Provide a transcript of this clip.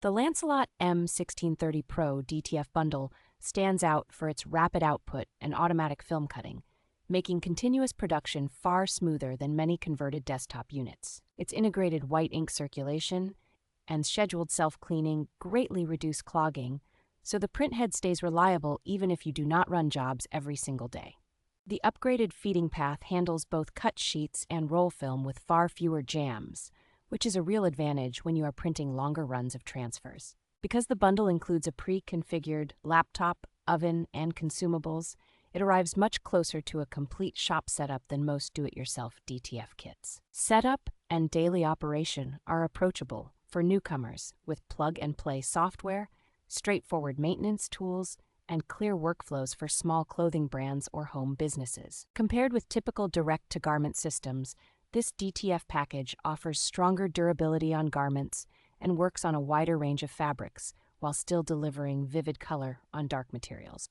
The Lancelot M1630 Pro DTF bundle stands out for its rapid output and automatic film cutting, making continuous production far smoother than many converted desktop units. Its integrated white ink circulation and scheduled self-cleaning greatly reduce clogging, so the printhead stays reliable even if you do not run jobs every single day. The upgraded feeding path handles both cut sheets and roll film with far fewer jams, which is a real advantage when you are printing longer runs of transfers. Because the bundle includes a pre-configured laptop, oven, and consumables, it arrives much closer to a complete shop setup than most do-it-yourself DTF kits. Setup and daily operation are approachable for newcomers with plug-and-play software, straightforward maintenance tools, and clear workflows for small clothing brands or home businesses. Compared with typical direct-to-garment systems, this DTF package offers stronger durability on garments and works on a wider range of fabrics while still delivering vivid color on dark materials.